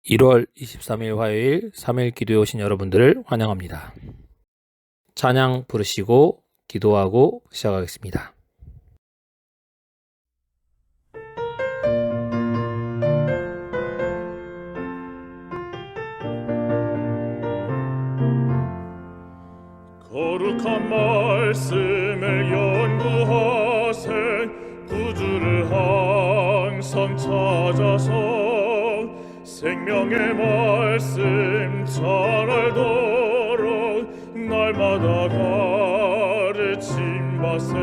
1월 23일 화요일 3일 기도에 오신 여러분들을 환영합니다. 찬양 부르시고 기도하고 시작하겠습니다. 거룩한 말씀을 연구하세 구주를 항상 찾아서 생명의 말씀 잘 알도록 날마다 가르침받세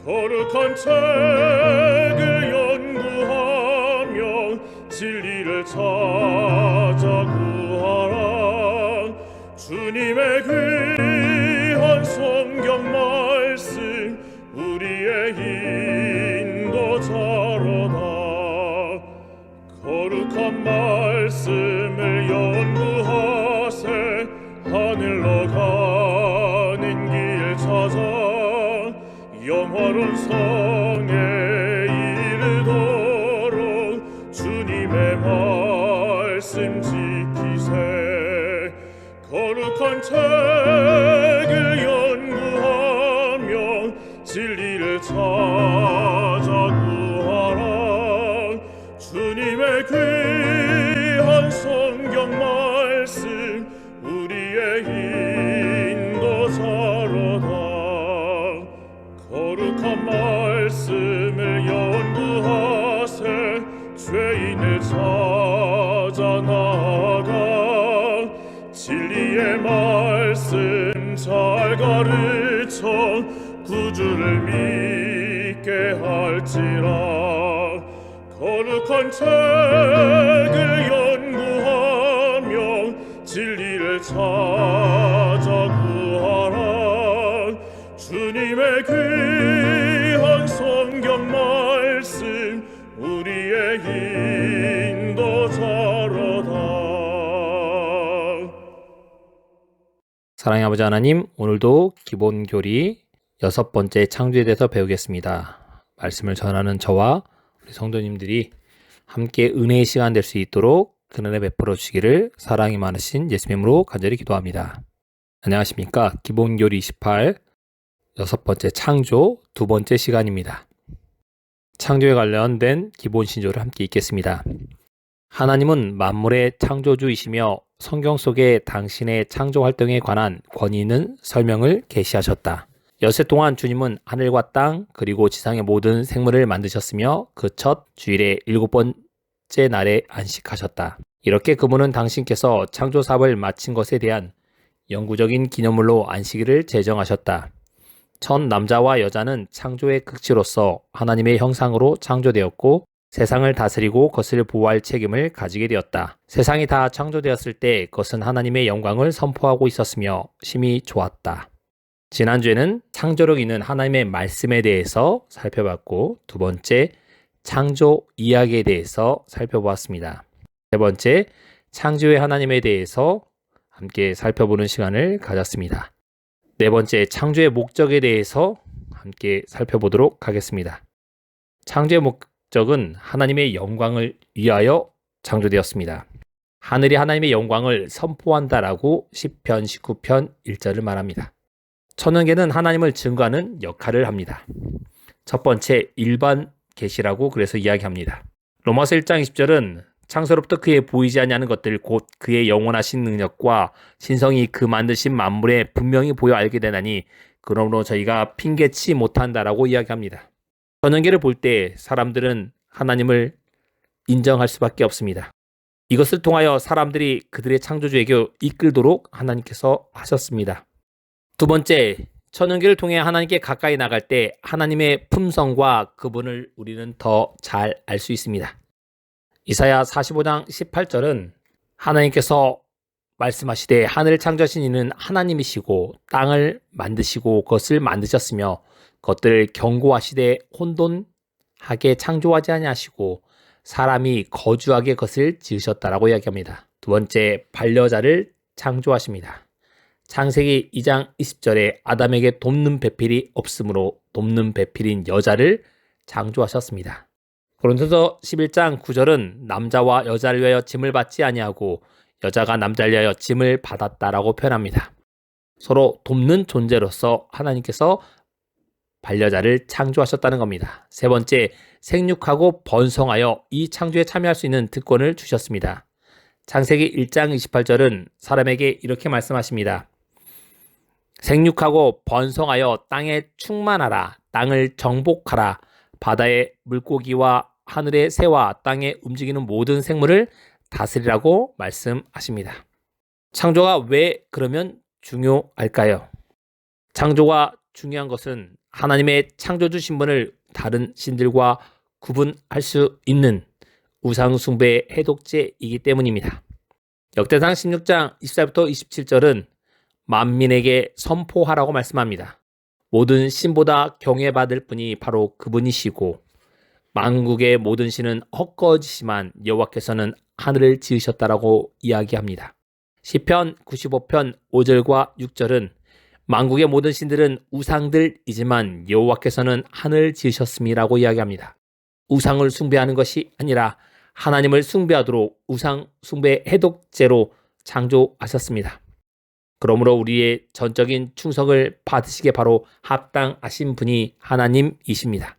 거룩한 책을 연구하며 진리를 찾아 구하라 주님의 귀한 성경 말씀 우리의 인도자로다 거룩한 말씀을 연구하세 하늘로 가는 길 찾아 영화로운 성에 이르도록 주님의 말씀 지키세 거룩한 책을 연구하며 진리를 찾아 구하라 주님의 귀한 성경 말씀 우리의 인도자로다 거룩한 말씀을 연구하세 죄인을 찾아 나아가 진리의 말씀 잘 가르쳐 구주를 믿게 할지라 거룩한 책을 연구하며 진리를 찾아 구하라 주님의 귀한 성경 말씀 우리의 인도자로다 사랑의 아버지 하나님, 오늘도 기본교리 6번째 창조에 대해서 배우겠습니다. 말씀을 전하는 저와 우리 성도님들이 함께 은혜의 시간 될 수 있도록 그늘에 베풀어 주시기를 사랑이 많으신 예수님으로 간절히 기도합니다. 안녕하십니까? 기본교리 28 6번째 창조 2번째 시간입니다. 창조에 관련된 기본 신조를 함께 읽겠습니다. 하나님은 만물의 창조주이시며 성경 속에 당신의 창조 활동에 관한 권위 있는 설명을 계시하셨다. 여세 동안 주님은 하늘과 땅 그리고 지상의 모든 생물을 만드셨으며 그 첫 주일의 7번째 날에 안식하셨다. 이렇게 그분은 당신께서 창조 사업을 마친 것에 대한 영구적인 기념물로 안식일을 제정하셨다. 첫 남자와 여자는 창조의 극치로서 하나님의 형상으로 창조되었고 세상을 다스리고 그것을 보호할 책임을 가지게 되었다. 세상이 다 창조되었을 때 그것은 하나님의 영광을 선포하고 있었으며 심히 좋았다. 지난주에는 창조력 있는 하나님의 말씀에 대해서 살펴봤고 두 번째 창조 이야기에 대해서 살펴보았습니다. 세 번째 창조의 하나님에 대해서 함께 살펴보는 시간을 가졌습니다. 네 번째 창조의 목적에 대해서 함께 살펴보도록 하겠습니다. 창조의 목적은 하나님의 영광을 위하여 창조되었습니다. 하늘이 하나님의 영광을 선포한다라고 시편 19편 1절을 말합니다. 천연계는 하나님을 증거하는 역할을 합니다. 첫 번째 일반 계시라고 그래서 이야기합니다. 로마서 1장 20절은 창세로부터 그의 보이지 아니하는 것들 곧 그의 영원하신 능력과 신성이 그 만드신 만물에 분명히 보여 알게 되나니 그러므로 저희가 핑계치 못한다라고 이야기합니다. 천연계를 볼 때 사람들은 하나님을 인정할 수밖에 없습니다. 이것을 통하여 사람들이 그들의 창조주에게 이끌도록 하나님께서 하셨습니다. 두 번째, 천연계를 통해 하나님께 가까이 나갈 때 하나님의 품성과 그분을 우리는 더 잘 알 수 있습니다. 이사야 45장 18절은 하나님께서 말씀하시되 하늘을 창조하신 이는 하나님이시고 땅을 만드시고 그것을 만드셨으며 그것들을 경고하시되 혼돈하게 창조하지 아니하시고 사람이 거주하게 그것을 지으셨다라고 이야기합니다. 두 번째, 반려자를 창조하십니다. 창세기 2장 20절에 아담에게 돕는 배필이 없으므로 돕는 배필인 여자를 창조하셨습니다. 고린도서 11장 9절은 남자와 여자를 위하여 짐을 받지 아니하고 여자가 남자를 위하여 짐을 받았다라고 표현합니다. 서로 돕는 존재로서 하나님께서 반려자를 창조하셨다는 겁니다. 세 번째, 생육하고 번성하여 이 창조에 참여할 수 있는 특권을 주셨습니다. 창세기 1장 28절은 사람에게 이렇게 말씀하십니다. 생육하고 번성하여 땅에 충만하라, 땅을 정복하라, 바다의 물고기와 하늘의 새와 땅에 움직이는 모든 생물을 다스리라고 말씀하십니다. 창조가 왜 그러면 중요할까요? 창조가 중요한 것은 하나님의 창조주 신분을 다른 신들과 구분할 수 있는 우상 숭배의 해독제이기 때문입니다. 역대상 16장 24부터 27절은 만민에게 선포하라고 말씀합니다. 모든 신보다 경외받을 분이 바로 그분이시고 만국의 모든 신은 헛거짓이지만 여호와께서는 하늘을 지으셨다라고 이야기합니다. 시편 95편 5절과 6절은 만국의 모든 신들은 우상들이지만 여호와께서는 하늘을 지으셨음이라고 이야기합니다. 우상을 숭배하는 것이 아니라 하나님을 숭배하도록 우상 숭배 해독제로 창조하셨습니다. 그러므로 우리의 전적인 충성을 받으시기에 바로 합당하신 분이 하나님이십니다.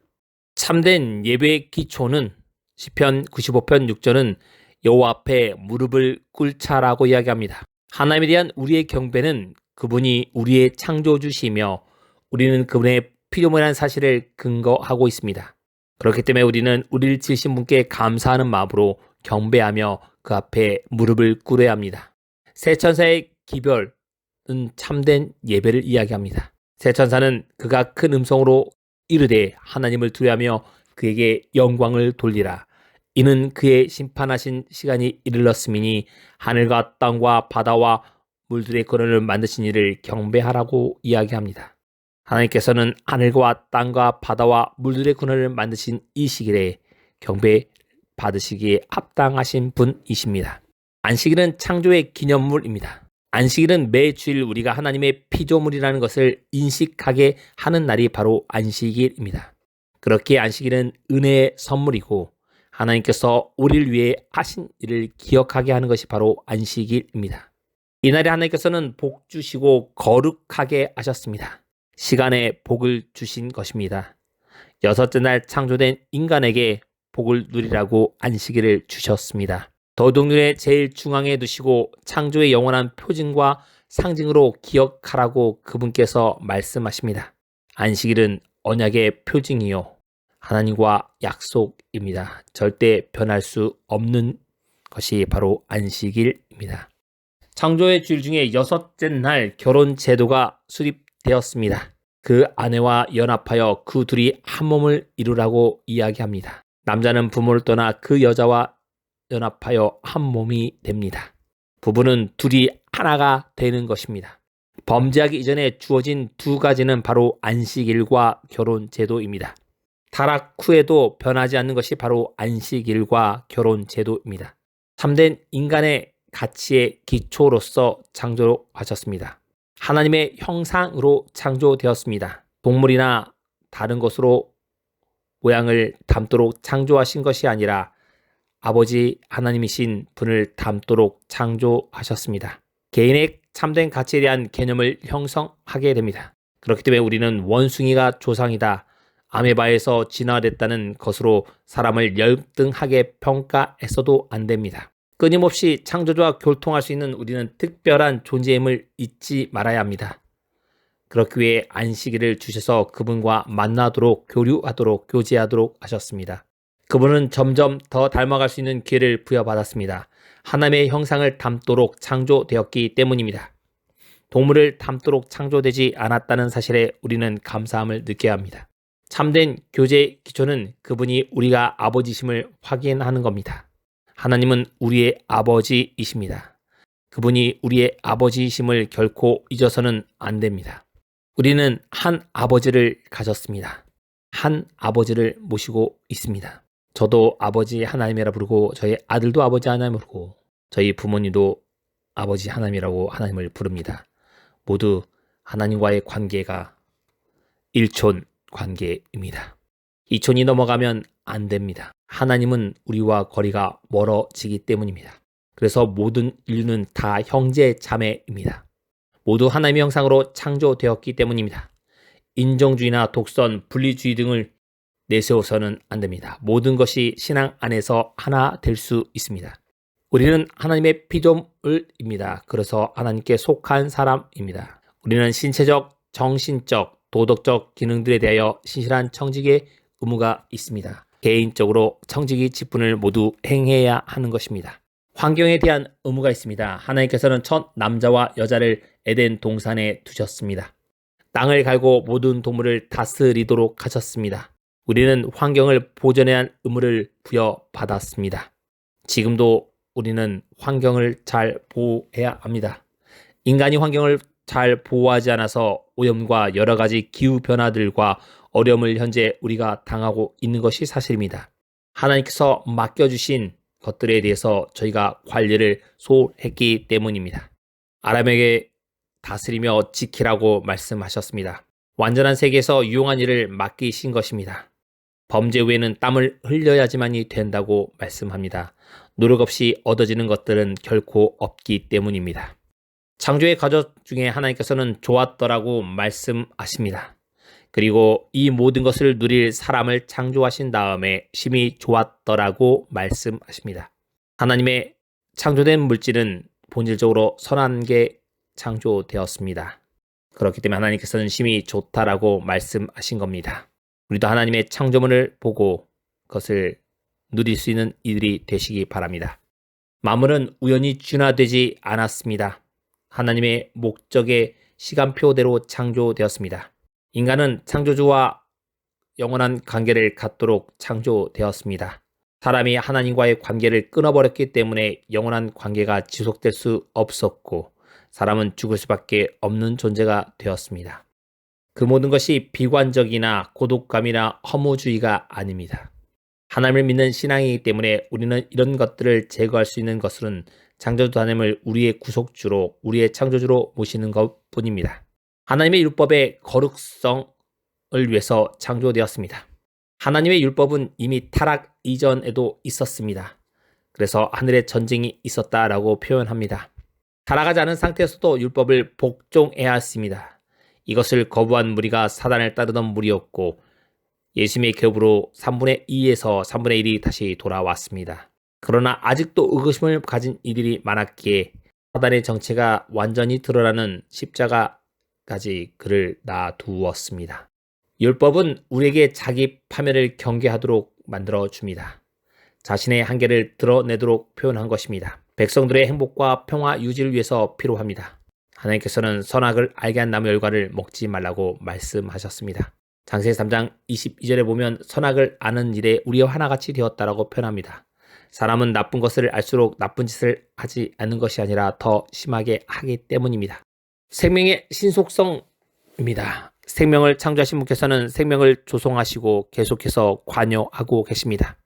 참된 예배의 기초는 시편 95편 6절은 여호와 앞에 무릎을 꿇자라고 이야기합니다. 하나님에 대한 우리의 경배는 그분이 우리의 창조주시며 우리는 그분의 피조물이라는 사실을 근거하고 있습니다. 그렇기 때문에 우리는 우리를 지으신 분께 감사하는 마음으로 경배하며 그 앞에 무릎을 꿇어야 합니다. 새 천사의 기별은 참된 예배를 이야기합니다. 새 천사는 그가 큰 음성으로 이르되 하나님을 두려워하며 그에게 영광을 돌리라. 이는 그의 심판하신 시간이 이르렀음이니 하늘과 땅과 바다와 물들의 근원을 만드신 이를 경배하라고 이야기합니다. 하나님께서는 하늘과 땅과 바다와 물들의 근원을 만드신 이 시기에 경배 받으시기에 합당하신 분이십니다. 안식일은 창조의 기념물입니다. 안식일은 매 주일 우리가 하나님의 피조물이라는 것을 인식하게 하는 날이 바로 안식일입니다. 그렇게 안식일은 은혜의 선물이고 하나님께서 우리를 위해 하신 일을 기억하게 하는 것이 바로 안식일입니다. 이날에 하나님께서는 복 주시고 거룩하게 하셨습니다. 시간에 복을 주신 것입니다. 여섯째 날 창조된 인간에게 복을 누리라고 안식일을 주셨습니다. 도둑눈의 제일 중앙에 두시고 창조의 영원한 표징과 상징으로 기억하라고 그분께서 말씀하십니다. 안식일은 언약의 표징이요 하나님과 약속입니다. 절대 변할 수 없는 것이 바로 안식일입니다. 창조의 주일 중에 여섯째 날 결혼 제도가 수립되었습니다. 그 아내와 연합하여 그 둘이 한 몸을 이루라고 이야기합니다. 남자는 부모를 떠나 그 여자와 연합하여 한 몸이 됩니다. 부부는 둘이 하나가 되는 것입니다. 범죄하기 이전에 주어진 두 가지는 바로 안식일과 결혼 제도입니다. 타락 후에도 변하지 않는 것이 바로 안식일과 결혼 제도입니다. 참된 인간의 가치의 기초로서 창조하셨습니다. 하나님의 형상으로 창조되었습니다. 동물이나 다른 것으로 모양을 닮도록 창조하신 것이 아니라 아버지 하나님이신 분을 닮도록 창조하셨습니다. 개인의 참된 가치에 대한 개념을 형성하게 됩니다. 그렇기 때문에 우리는 원숭이가 조상이다, 아메바에서 진화됐다는 것으로 사람을 열등하게 평가해서도 안 됩니다. 끊임없이 창조주와 교통할 수 있는 우리는 특별한 존재임을 잊지 말아야 합니다. 그렇기 위해 안식일을 주셔서 그분과 만나도록, 교류하도록, 교제하도록 하셨습니다. 그분은 점점 더 닮아갈 수 있는 기회를 부여받았습니다. 하나님의 형상을 닮도록 창조되었기 때문입니다. 동물을 닮도록 창조되지 않았다는 사실에 우리는 감사함을 느껴야 합니다. 참된 교제의 기초는 그분이 우리가 아버지심을 확인하는 겁니다. 하나님은 우리의 아버지이십니다. 그분이 우리의 아버지이심을 결코 잊어서는 안 됩니다. 우리는 한 아버지를 가졌습니다. 한 아버지를 모시고 있습니다. 저도 아버지 하나님이라 부르고 저희 아들도 아버지 하나님을 부르고 저희 부모님도 아버지 하나님이라고 하나님을 부릅니다. 모두 하나님과의 관계가 일촌 관계입니다. 이촌이 넘어가면 안 됩니다. 하나님은 우리와 거리가 멀어지기 때문입니다. 그래서 모든 인류는 다 형제 자매입니다. 모두 하나님의 형상으로 창조되었기 때문입니다. 인종주의나 독선, 분리주의 등을 내세워서는 안 됩니다. 모든 것이 신앙 안에서 하나 될 수 있습니다. 우리는 하나님의 피조물입니다. 그래서 하나님께 속한 사람입니다. 우리는 신체적, 정신적, 도덕적 기능들에 대하여 신실한 청지기의 의무가 있습니다. 개인적으로 청지기 직분을 모두 행해야 하는 것입니다. 환경에 대한 의무가 있습니다. 하나님께서는 첫 남자와 여자를 에덴 동산에 두셨습니다. 땅을 갈고 모든 동물을 다스리도록 하셨습니다. 우리는 환경을 보존해야 할 의무를 부여받았습니다. 지금도 우리는 환경을 잘 보호해야 합니다. 인간이 환경을 잘 보호하지 않아서 오염과 여러 가지 기후변화들과 어려움을 현재 우리가 당하고 있는 것이 사실입니다. 하나님께서 맡겨주신 것들에 대해서 저희가 관리를 소홀했기 때문입니다. 아람에게 다스리며 지키라고 말씀하셨습니다. 완전한 세계에서 유용한 일을 맡기신 것입니다. 범죄 후에는 땀을 흘려야지만이 된다고 말씀합니다. 노력 없이 얻어지는 것들은 결코 없기 때문입니다. 창조의 가족 중에 하나님께서는 좋았더라고 말씀하십니다. 그리고 이 모든 것을 누릴 사람을 창조하신 다음에 심히 좋았더라고 말씀하십니다. 하나님의 창조된 물질은 본질적으로 선한 게 창조되었습니다. 그렇기 때문에 하나님께서는 심히 좋다라고 말씀하신 겁니다. 우리도 하나님의 창조물을 보고 그것을 누릴 수 있는 이들이 되시기 바랍니다. 만물은 우연히 진화되지 않았습니다. 하나님의 목적의 시간표대로 창조되었습니다. 인간은 창조주와 영원한 관계를 갖도록 창조되었습니다. 사람이 하나님과의 관계를 끊어버렸기 때문에 영원한 관계가 지속될 수 없었고 사람은 죽을 수밖에 없는 존재가 되었습니다. 그 모든 것이 비관적이나 고독감이나 허무주의가 아닙니다. 하나님을 믿는 신앙이기 때문에 우리는 이런 것들을 제거할 수 있는 것은 창조주 하나님을 우리의 구속주로, 우리의 창조주로 모시는 것뿐입니다. 하나님의 율법의 거룩성을 위해서 창조되었습니다. 하나님의 율법은 이미 타락 이전에도 있었습니다. 그래서 하늘에 전쟁이 있었다라고 표현합니다. 타락하지 않은 상태에서도 율법을 복종해야 했습니다. 이것을 거부한 무리가 사단을 따르던 무리였고 예수님의 격으로 3분의 2에서 3분의 1이 다시 돌아왔습니다. 그러나 아직도 의구심을 가진 이들이 많았기에 사단의 정체가 완전히 드러나는 십자가까지 그를 놔두었습니다. 율법은 우리에게 자기 파멸을 경계하도록 만들어줍니다. 자신의 한계를 드러내도록 표현한 것입니다. 백성들의 행복과 평화 유지를 위해서 필요합니다. 하나님께서는 선악을 알게 한 나무 열과를 먹지 말라고 말씀하셨습니다. 창세기 3장 22절에 보면 선악을 아는 일에 우리와 하나같이 되었다라고 표현합니다. 사람은 나쁜 것을 알수록 나쁜 짓을 하지 않는 것이 아니라 더 심하게 하기 때문입니다. 생명의 신속성입니다. 생명을 창조하신 분께서는 생명을 조성하시고 계속해서 관여하고 계십니다.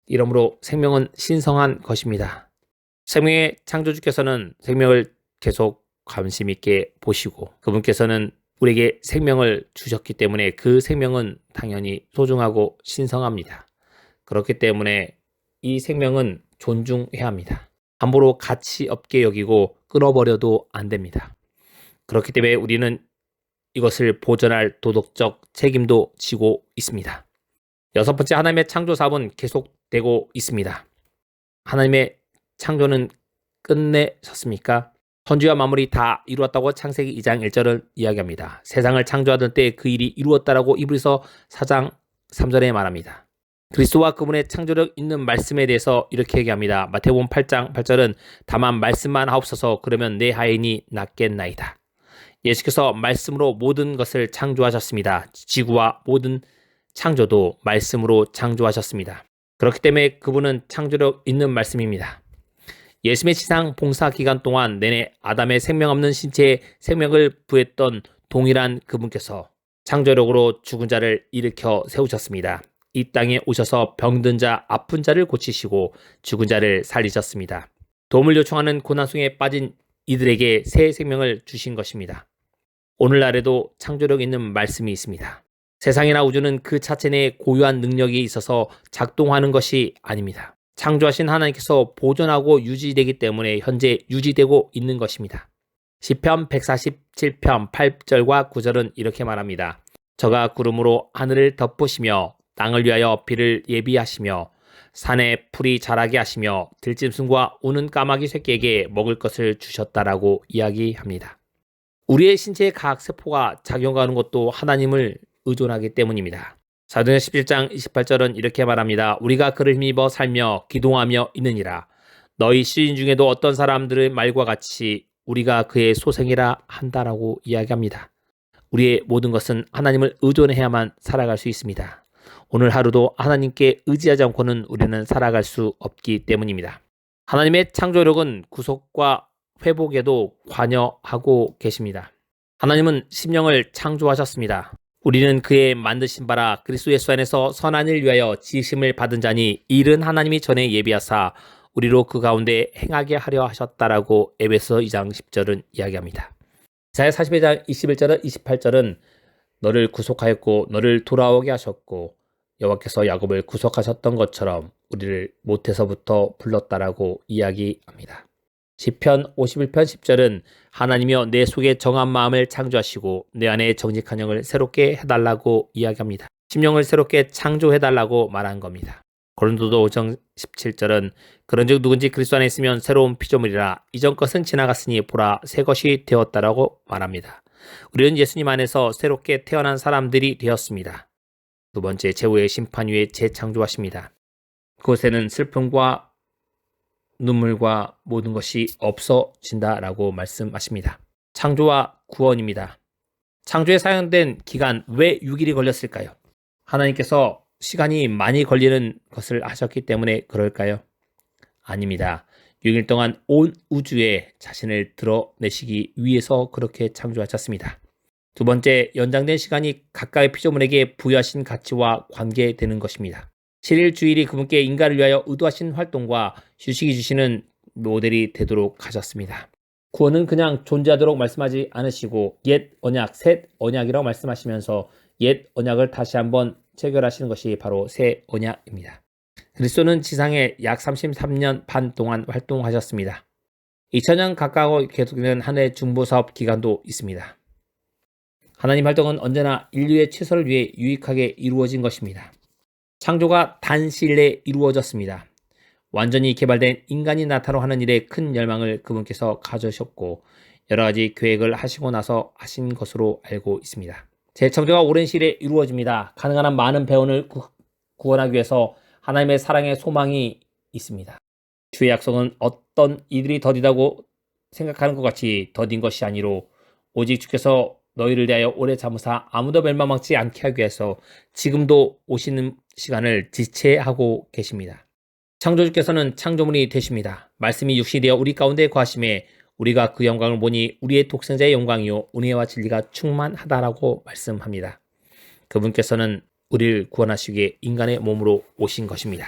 이러므로 생명은 신성한 것입니다. 생명의 창조주께서는 생명을 계속 관심 있게 보시고 그분께서는 우리에게 생명을 주셨기 때문에 그 생명은 당연히 소중하고 신성합니다. 그렇기 때문에 이 생명은 존중해야 합니다. 함부로 가치 없게 여기고 끊어버려도 안 됩니다. 그렇기 때문에 우리는 이것을 보존할 도덕적 책임도 지고 있습니다. 여섯 번째, 하나님의 창조 사업은 계속되고 있습니다. 하나님의 창조는 끝내셨습니까? 천지와 만물이 다 이루었다고 창세기 2장 1절을 이야기합니다. 세상을 창조하던 때 그 일이 이루었다라고 이브리서 4장 3절에 말합니다. 그리스도와 그분의 창조력 있는 말씀에 대해서 이렇게 얘기합니다. 마태복음 8장 8절은 다만 말씀만 하옵소서 그러면 내 하인이 낫겠나이다. 예수께서 말씀으로 모든 것을 창조하셨습니다. 지구와 모든 창조도 말씀으로 창조하셨습니다. 그렇기 때문에 그분은 창조력 있는 말씀입니다. 예수님의 지상 봉사 기간 동안 내내 아담의 생명 없는 신체에 생명을 부했던 동일한 그분께서 창조력으로 죽은 자를 일으켜 세우셨습니다. 이 땅에 오셔서 병든 자, 아픈 자를 고치시고 죽은 자를 살리셨습니다. 도움을 요청하는 고난 속에 빠진 이들에게 새 생명을 주신 것입니다. 오늘날에도 창조력 있는 말씀이 있습니다. 세상이나 우주는 그 자체 내에 고유한 능력이 있어서 작동하는 것이 아닙니다. 창조하신 하나님께서 보존하고 유지되기 때문에 현재 유지되고 있는 것입니다. 시편 147편 8절과 9절은 이렇게 말합니다. 저가 구름으로 하늘을 덮으시며 땅을 위하여 비를 예비하시며 산에 풀이 자라게 하시며 들짐승과 우는 까마귀 새끼에게 먹을 것을 주셨다라고 이야기합니다. 우리의 신체의 각 세포가 작용하는 것도 하나님을 의존하기 때문입니다. 사도행전 17장 28절은 이렇게 말합니다. 우리가 그를 힘입어 살며 기동하며 있느니라. 너희 시인 중에도 어떤 사람들의 말과 같이 우리가 그의 소생이라 한다라고 이야기합니다. 우리의 모든 것은 하나님을 의존해야만 살아갈 수 있습니다. 오늘 하루도 하나님께 의지하지 않고는 우리는 살아갈 수 없기 때문입니다. 하나님의 창조력은 구속과 회복에도 관여하고 계십니다. 하나님은 심령을 창조하셨습니다. 우리는 그의 만드신 바라 그리스도 예수 안에서 선한 일 위하여 지으심을 받은 자니 일은 하나님이 전에 예비하사 우리로 그 가운데 행하게 하려 하셨다라고 에베소 2장 10절은 이야기합니다. 이사야 42장 21절은 28절은 너를 구속하였고 너를 돌아오게 하셨고 여호와께서 야곱을 구속하셨던 것처럼 우리를 모태서부터 불렀다라고 이야기합니다. 시편 51편 10절은 하나님이여 내 속에 정한 마음을 창조하시고 내 안에 정직한 영을 새롭게 해달라고 이야기합니다. 심령을 새롭게 창조해달라고 말한 겁니다. 고린도서 5장 17절은 그런즉 누군지 그리스도 안에 있으면 새로운 피조물이라 이전 것은 지나갔으니 보라 새 것이 되었다라고 말합니다. 우리는 예수님 안에서 새롭게 태어난 사람들이 되었습니다. 두 번째 최후의 심판 위에 재창조하십니다. 그곳에는 슬픔과 눈물과 모든 것이 없어진다라고 말씀하십니다. 창조와 구원입니다. 창조에 사용된 기간 왜 6일이 걸렸을까요? 하나님께서 시간이 많이 걸리는 것을 하셨기 때문에 그럴까요? 아닙니다. 6일 동안 온 우주에 자신을 드러내시기 위해서 그렇게 창조하셨습니다. 두 번째, 연장된 시간이 각각의 피조물에게 부여하신 가치와 관계되는 것입니다. 7일 주일이 그분께 인간을 위하여 의도하신 활동과 휴식이 주시는 모델이 되도록 하셨습니다. 구원은 그냥 존재하도록 말씀하지 않으시고 옛 언약, 새 언약이라고 말씀하시면서 옛 언약을 다시 한번 체결하시는 것이 바로 새 언약입니다. 그리스도는 지상에 약 33년 반 동안 활동하셨습니다. 2000년 가까워 계속되는 한 해 중보사업 기간도 있습니다. 하나님 활동은 언제나 인류의 최선을 위해 유익하게 이루어진 것입니다. 창조가 단시일 내에 이루어졌습니다. 완전히 개발된 인간이 나타로 하는 일에 큰 열망을 그분께서 가져셨고 여러 가지 계획을 하시고 나서 하신 것으로 알고 있습니다. 재창조가 오랜 시일에 이루어집니다. 가능한 한 많은 배원을 구원하기 위해서 하나님의 사랑의 소망이 있습니다. 주의 약속은 어떤 이들이 더디다고 생각하는 것 같이 더딘 것이 아니로 오직 주께서 너희를 대하여 오래 참으사 아무도 멸망하지 않게 하기 위해서 지금도 오시는 시간을 지체하고 계십니다. 창조주께서는 창조물이 되십니다. 말씀이 육신이 되어 우리 가운데 거하심에 우리가 그 영광을 보니 우리의 독생자의 영광이요 은혜와 진리가 충만하다라고 말씀합니다. 그분께서는 우리를 구원하시기 위해 인간의 몸으로 오신 것입니다.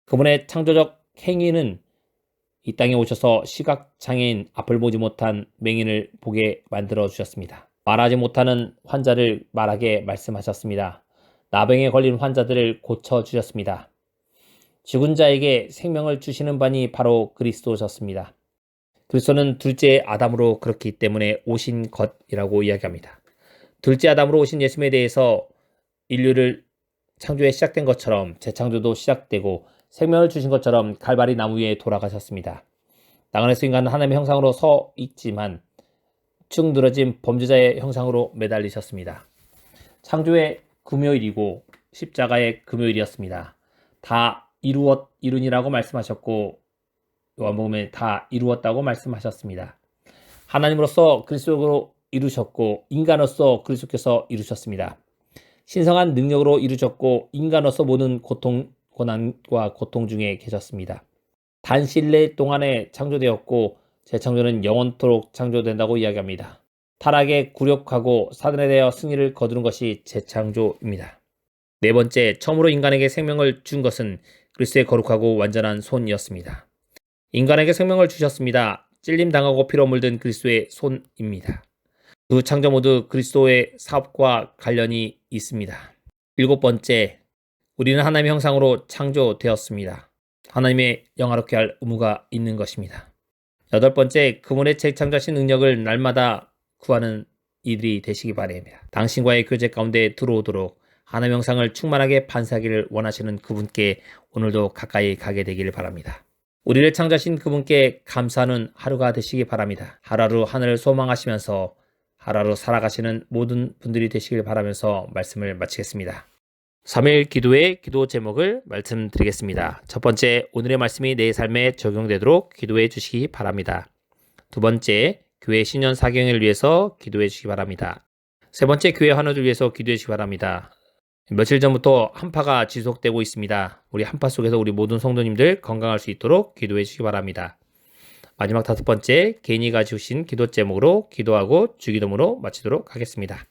그분의 창조적 행위는 이 땅에 오셔서 시각장애인, 앞을 보지 못한 맹인을 보게 만들어 주셨습니다. 말하지 못하는 환자를 말하게 말씀하셨습니다. 나병에 걸린 환자들을 고쳐주셨습니다. 죽은 자에게 생명을 주시는 분이 바로 그리스도셨습니다. 그리스도는 둘째 아담으로 그렇기 때문에 오신 것이라고 이야기합니다. 둘째 아담으로 오신 예수님에 대해서 인류를 창조에 시작된 것처럼 재창조도 시작되고 생명을 주신 것처럼 갈바리 나무 위에 돌아가셨습니다. 땅 안에서 인간은 하나님의 형상으로 서 있지만 축 늘어진 범죄자의 형상으로 매달리셨습니다. 창조의 금요일이고 십자가의 금요일이었습니다. 다 이루니라고 말씀하셨고 요한복음에 다 이루었다고 말씀하셨습니다. 하나님으로서 그리스도로 이루셨고 인간으로서 그리스도께서 이루셨습니다. 신성한 능력으로 이루셨고 인간으로서 모든 고난과 고통 중에 계셨습니다. 단신내 동안에 창조되었고 재창조는 영원토록 창조된다고 이야기합니다. 타락에 굴욕하고 사단에 대하여 승리를 거두는 것이 재창조입니다. 네 번째, 처음으로 인간에게 생명을 준 것은 그리스도의 거룩하고 완전한 손이었습니다. 인간에게 생명을 주셨습니다. 찔림당하고 피로 물든 그리스도의 손입니다. 두 창조 모두 그리스도의 사업과 관련이 있습니다. 7번째, 우리는 하나님의 형상으로 창조되었습니다. 하나님의 영화롭게 할 의무가 있는 것입니다. 8번째, 그분의 재창조하신 능력을 날마다 구하는 이들이 되시기 바랍니다. 당신과의 교제 가운데 들어오도록 하나님의 형상을 충만하게 반사하기를 원하시는 그분께 오늘도 가까이 가게 되기를 바랍니다. 우리를 창조하신 그분께 감사하는 하루가 되시기 바랍니다. 하루하루 하늘을 소망하시면서 하루하루 살아가시는 모든 분들이 되시길 바라면서 말씀을 마치겠습니다. 3일 기도의 기도 제목을 말씀드리겠습니다. 첫 번째, 오늘의 말씀이 내 삶에 적용되도록 기도해 주시기 바랍니다. 두 번째, 교회 신년 사경을 위해서 기도해 주시기 바랍니다. 세 번째, 교회 환우를 위해서 기도해 주시기 바랍니다. 며칠 전부터 한파가 지속되고 있습니다. 우리 한파 속에서 우리 모든 성도님들 건강할 수 있도록 기도해 주시기 바랍니다. 마지막 5번째, 개인이 가지신 기도 제목으로 기도하고 주기도문으로 마치도록 하겠습니다.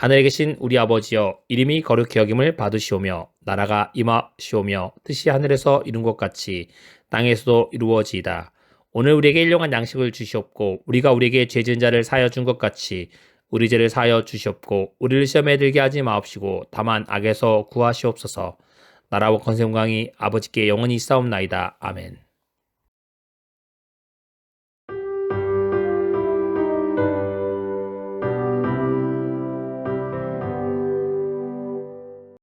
하늘에 계신 우리 아버지여, 이름이 거룩히 여김을 받으시오며 나라가 임하시오며 뜻이 하늘에서 이룬 것 같이 땅에서도 이루어지이다. 오늘 우리에게 일용할 양식을 주시옵고 우리가 우리에게 죄 지은 자를 사하여 준 것 같이 우리 죄를 사하여 주시옵고 우리를 시험에 들게 하지 마옵시고 다만 악에서 구하시옵소서. 나라와 권세 영광이 아버지께 영원히 있사옵나이다. 아멘.